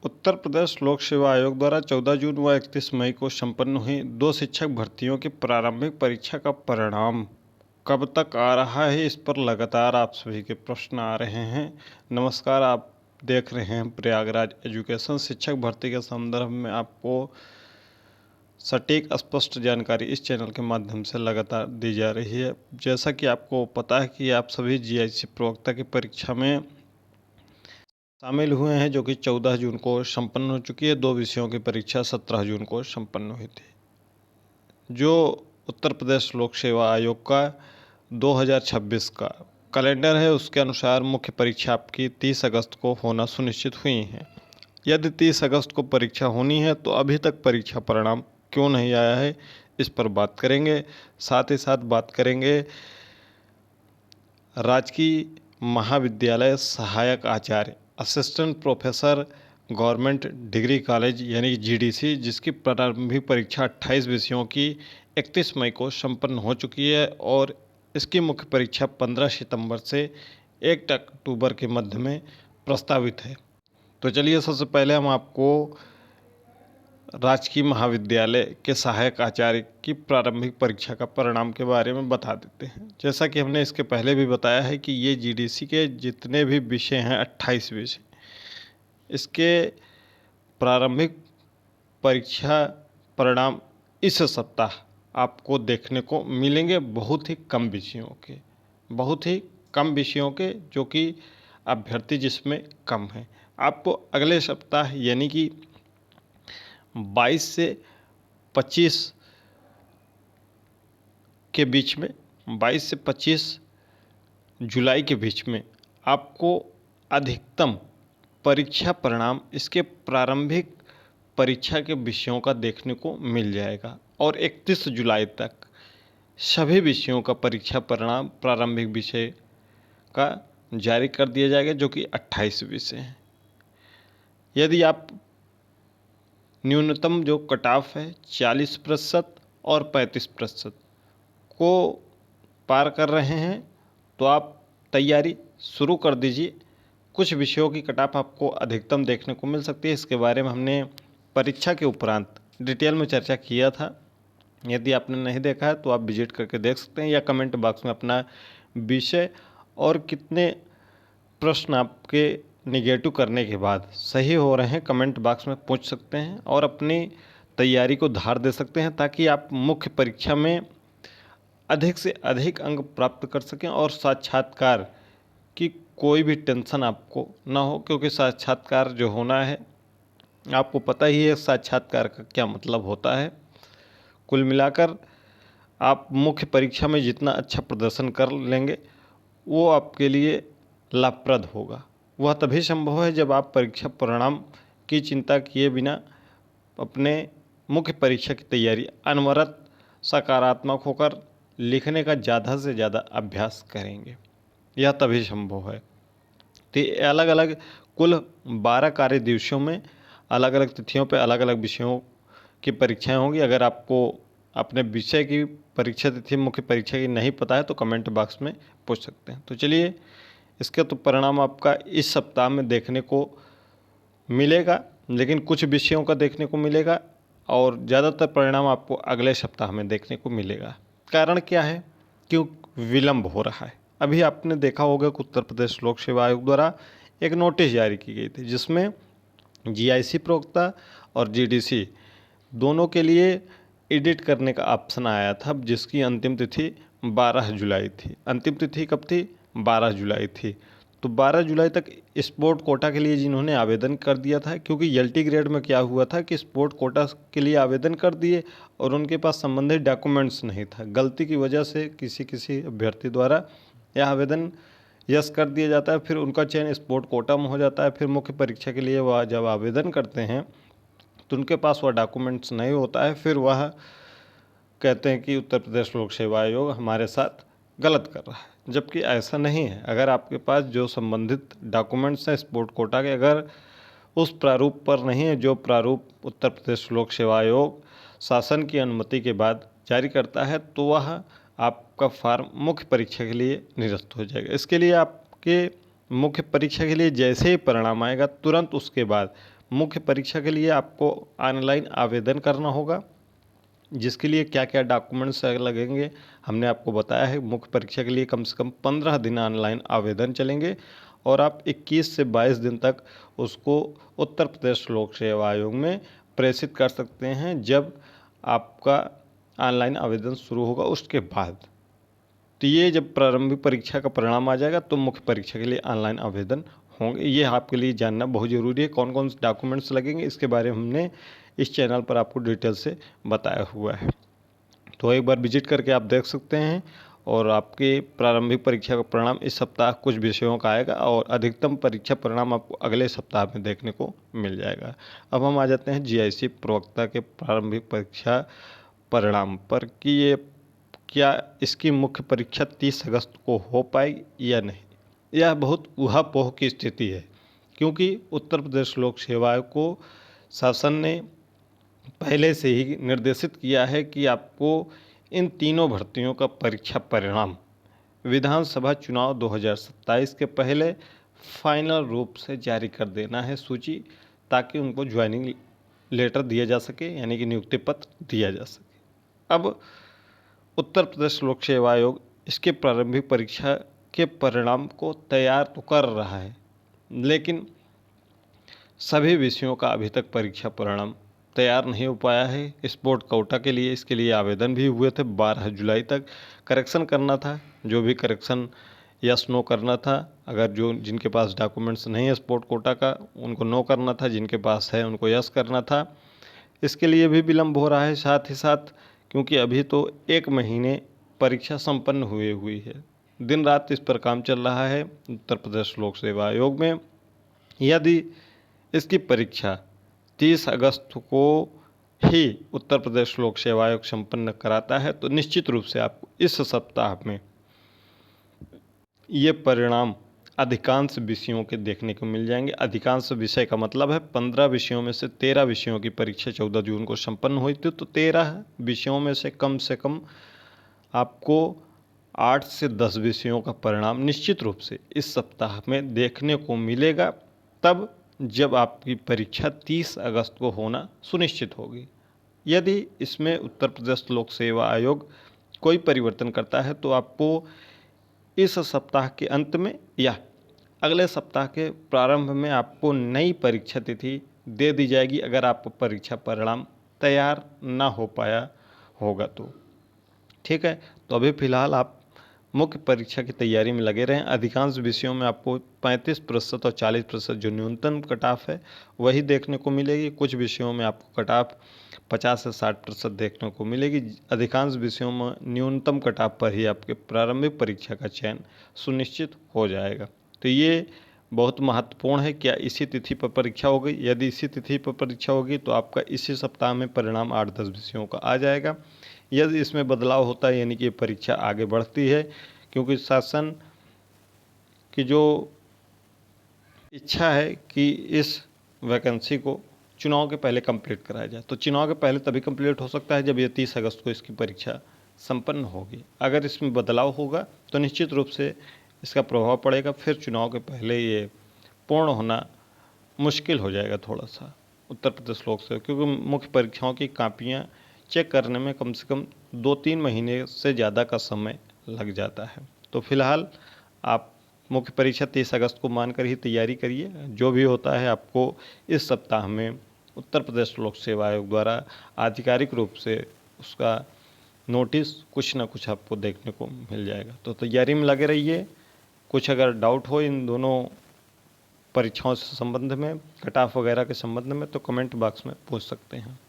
उत्तर प्रदेश लोक सेवा आयोग द्वारा 14 जून व 31 मई को संपन्न हुई 2 शिक्षक भर्तियों की प्रारंभिक परीक्षा का परिणाम कब तक आ रहा है, इस पर लगातार आप सभी के प्रश्न आ रहे हैं। नमस्कार, आप देख रहे हैं प्रयागराज एजुकेशन। शिक्षक भर्ती के संदर्भ में आपको सटीक स्पष्ट जानकारी इस चैनल के माध्यम से लगातार दी जा रही है। जैसा कि आपको पता है कि आप सभी जीआईसी प्रवक्ता की परीक्षा में शामिल हुए हैं, जो कि 14 जून को संपन्न हो चुकी है। 2 विषयों की परीक्षा 17 जून को संपन्न हुई थी। जो उत्तर प्रदेश लोक सेवा आयोग का 2026 का कैलेंडर है, उसके अनुसार मुख्य परीक्षा आपकी 30 अगस्त को होना सुनिश्चित हुई है। यदि 30 अगस्त को परीक्षा होनी है तो अभी तक परीक्षा परिणाम क्यों नहीं आया है, इस पर बात करेंगे। साथ ही साथ बात करेंगे राजकीय महाविद्यालय सहायक आचार्य assistant professor government degree college यानी जीडीसी, जिसकी प्रारंभिक परीक्षा 28 विषयों की 31 मई को संपन्न हो चुकी है और इसकी मुख्य परीक्षा 15 सितंबर से 1 अक्टूबर के मध्य में प्रस्तावित है। तो चलिए, सबसे पहले हम आपको राजकीय महाविद्यालय के सहायक आचार्य की प्रारंभिक परीक्षा का परिणाम के बारे में बता देते हैं। जैसा कि हमने इसके पहले भी बताया है कि ये जीडीसी के जितने भी विषय हैं, 28 विषय, इसके प्रारंभिक परीक्षा परिणाम इस सप्ताह आपको देखने को मिलेंगे। बहुत ही कम विषयों के जो कि अभ्यर्थी जिसमें कम है। आपको अगले सप्ताह यानी कि 22 से 25 के बीच में, 22 से 25 जुलाई के बीच में आपको अधिकतम परीक्षा परिणाम इसके प्रारंभिक परीक्षा के विषयों का देखने को मिल जाएगा और 31 जुलाई तक सभी विषयों का परीक्षा परिणाम प्रारंभिक विषय का जारी कर दिया जाएगा, जो कि 28 विषय हैं। यदि आप न्यूनतम जो कट ऑफ है 40% और 35% को पार कर रहे हैं तो आप तैयारी शुरू कर दीजिए। कुछ विषयों की कट ऑफ आपको अधिकतम देखने को मिल सकती है। इसके बारे में हमने परीक्षा के उपरांत डिटेल में चर्चा किया था। यदि आपने नहीं देखा है तो आप विजिट करके देख सकते हैं, या कमेंट बॉक्स में अपना विषय और कितने प्रश्न आपके निगेटिव करने के बाद सही हो रहे हैं कमेंट बॉक्स में पूछ सकते हैं और अपनी तैयारी को धार दे सकते हैं, ताकि आप मुख्य परीक्षा में अधिक से अधिक अंक प्राप्त कर सकें और साक्षात्कार की कोई भी टेंशन आपको ना हो। क्योंकि साक्षात्कार जो होना है, आपको पता ही है साक्षात्कार का क्या मतलब होता है। कुल मिलाकर आप मुख्य परीक्षा में जितना अच्छा प्रदर्शन कर लेंगे वो आपके लिए लाभप्रद होगा। वह तभी संभव है जब आप परीक्षा परिणाम की चिंता किए बिना अपने मुख्य परीक्षा की तैयारी अनवरत सकारात्मक होकर लिखने का ज़्यादा से ज़्यादा अभ्यास करेंगे। यह तभी संभव है। तो अलग अलग कुल 12 कार्य दिवसों में अलग अलग तिथियों पर अलग अलग विषयों की परीक्षाएं होंगी। अगर आपको अपने विषय की परीक्षा तिथि मुख्य परीक्षा की नहीं पता है तो कमेंट बॉक्स में पूछ सकते हैं। तो चलिए, इसके तो परिणाम आपका इस सप्ताह में देखने को मिलेगा, लेकिन कुछ विषयों का देखने को मिलेगा और ज़्यादातर परिणाम आपको अगले सप्ताह में देखने को मिलेगा। कारण क्या है, क्यों विलंब हो रहा है? अभी आपने देखा होगा कि उत्तर प्रदेश लोक सेवा आयोग द्वारा एक नोटिस जारी की गई थी, जिसमें जीआईसी प्रवक्ता और जीडीसी दोनों के लिए एडिट करने का ऑप्शन आया था, जिसकी अंतिम तिथि 12 जुलाई थी। अंतिम तिथि कब थी? 12 जुलाई थी। तो 12 जुलाई तक स्पोर्ट कोटा के लिए जिन्होंने आवेदन कर दिया था, क्योंकि एलटी ग्रेड में क्या हुआ था कि स्पोर्ट कोटा के लिए आवेदन कर दिए और उनके पास संबंधित डॉक्यूमेंट्स नहीं था। गलती की वजह से किसी अभ्यर्थी द्वारा यह आवेदन यस कर दिया जाता है, फिर उनका चयन स्पोर्ट कोटा में हो जाता है। फिर मुख्य परीक्षा के लिए वह जब आवेदन करते हैं तो उनके पास वह डॉक्यूमेंट्स नहीं होता है। फिर वह कहते हैं कि उत्तर प्रदेश लोक सेवा आयोग हमारे साथ गलत कर रहा है, जबकि ऐसा नहीं है। अगर आपके पास जो संबंधित डॉक्यूमेंट्स हैं स्पोर्ट कोटा के, अगर उस प्रारूप पर नहीं है जो प्रारूप उत्तर प्रदेश लोक सेवा आयोग शासन की अनुमति के बाद जारी करता है, तो वह आपका फॉर्म मुख्य परीक्षा के लिए निरस्त हो जाएगा। इसके लिए आपके मुख्य परीक्षा के लिए जैसे ही परिणाम आएगा तुरंत उसके बाद मुख्य परीक्षा के लिए आपको ऑनलाइन आवेदन करना होगा, जिसके लिए क्या क्या डॉक्यूमेंट्स लगेंगे हमने आपको बताया है। मुख्य परीक्षा के लिए कम से कम 15 दिन ऑनलाइन आवेदन चलेंगे और आप 21 से 22 दिन तक उसको उत्तर प्रदेश लोक सेवा आयोग में प्रेषित कर सकते हैं। जब आपका ऑनलाइन आवेदन शुरू होगा उसके बाद, तो ये जब प्रारंभिक परीक्षा का परिणाम आ जाएगा तो मुख्य परीक्षा के लिए ऑनलाइन आवेदन होंगे। ये आपके लिए जानना बहुत ज़रूरी है। कौन कौन से डॉक्यूमेंट्स लगेंगे इसके बारे में हमने इस चैनल पर आपको डिटेल से बताया हुआ है, तो एक बार विजिट करके आप देख सकते हैं। और आपके प्रारंभिक परीक्षा का परिणाम इस सप्ताह कुछ विषयों का आएगा और अधिकतम परीक्षा परिणाम आपको अगले सप्ताह में देखने को मिल जाएगा। अब हम आ जाते हैं जीआईसी प्रवक्ता के प्रारंभिक परीक्षा परिणाम पर कि ये क्या इसकी मुख्य परीक्षा 30 अगस्त को हो पाएगी या नहीं। यह बहुत ऊहापोह की स्थिति है, क्योंकि उत्तर प्रदेश लोक सेवा आयोग को शासन ने पहले से ही निर्देशित किया है कि आपको इन तीनों भर्तियों का परीक्षा परिणाम विधानसभा चुनाव 2027 के पहले फाइनल रूप से जारी कर देना है सूची, ताकि उनको ज्वाइनिंग लेटर दिया जा सके, यानी कि नियुक्ति पत्र दिया जा सके। अब उत्तर प्रदेश लोक सेवा आयोग इसके प्रारंभिक परीक्षा के परिणाम को तैयार तो कर रहा है, लेकिन सभी विषयों का अभी तक परीक्षा परिणाम तैयार नहीं हो पाया है। स्पोर्ट कोटा के लिए इसके लिए आवेदन भी हुए थे। 12 जुलाई तक करेक्शन करना था, जो भी करेक्शन यस नो करना था। अगर जिनके पास डॉक्यूमेंट्स नहीं है स्पोर्ट कोटा का उनको नो करना था, जिनके पास है उनको यस करना था। इसके लिए भी विलम्ब हो रहा है। साथ ही साथ क्योंकि अभी तो 1 महीने परीक्षा संपन्न हुई है, दिन रात इस पर काम चल रहा है उत्तर प्रदेश लोक सेवा आयोग में। यदि इसकी परीक्षा 30 अगस्त को ही उत्तर प्रदेश लोक सेवा आयोग संपन्न कराता है तो निश्चित रूप से आपको इस सप्ताह में ये परिणाम अधिकांश विषयों के देखने को मिल जाएंगे। अधिकांश विषय का मतलब है 15 विषयों में से 13 विषयों की परीक्षा 14 जून को संपन्न हुई थी, तो 13 विषयों में से कम आपको 8 से 10 विषयों का परिणाम निश्चित रूप से इस सप्ताह में देखने को मिलेगा, तब जब आपकी परीक्षा 30 अगस्त को होना सुनिश्चित होगी। यदि इसमें उत्तर प्रदेश लोक सेवा आयोग कोई परिवर्तन करता है तो आपको इस सप्ताह के अंत में या अगले सप्ताह के प्रारंभ में आपको नई परीक्षा तिथि दे दी जाएगी, अगर आपको परीक्षा परिणाम तैयार ना हो पाया होगा तो। ठीक है, तो अभी फ़िलहाल आप मुख्य परीक्षा की तैयारी में लगे रहें। अधिकांश विषयों में आपको 35% और 40% जो न्यूनतम कट ऑफ है वही देखने को मिलेगी। कुछ विषयों में आपको कट ऑफ 50 से 60% देखने को मिलेगी। अधिकांश विषयों में न्यूनतम कट ऑफ पर ही आपके प्रारंभिक परीक्षा का चयन सुनिश्चित हो जाएगा। तो ये बहुत महत्वपूर्ण है। क्या इसी तिथि पर परीक्षा होगी? यदि इसी तिथि पर परीक्षा होगी तो आपका इसी सप्ताह में परिणाम 8-10 विषयों का आ जाएगा। यदि इसमें बदलाव होता है, यानी कि परीक्षा आगे बढ़ती है, क्योंकि शासन की जो इच्छा है कि इस वैकेंसी को चुनाव के पहले कंप्लीट कराया जाए, तो चुनाव के पहले तभी कंप्लीट हो सकता है जब ये 30 अगस्त को इसकी परीक्षा संपन्न होगी। अगर इसमें बदलाव होगा तो निश्चित रूप से इसका प्रभाव पड़ेगा, फिर चुनाव के पहले ये पूर्ण होना मुश्किल हो जाएगा थोड़ा सा उत्तर प्रदेश लोक सेवा, क्योंकि मुख्य परीक्षाओं की कापियाँ चेक करने में कम से कम 2-3 महीने से ज़्यादा का समय लग जाता है। तो फिलहाल आप मुख्य परीक्षा 30 अगस्त को मानकर ही तैयारी करिए। जो भी होता है आपको इस सप्ताह में उत्तर प्रदेश लोक सेवा आयोग द्वारा आधिकारिक रूप से उसका नोटिस कुछ ना कुछ आपको देखने को मिल जाएगा। तो तैयारी में लगे रहिए। कुछ अगर डाउट हो इन दोनों परीक्षाओं से संबंध में, कट ऑफ वगैरह के संबंध में, तो कमेंट बॉक्स में पूछ सकते हैं।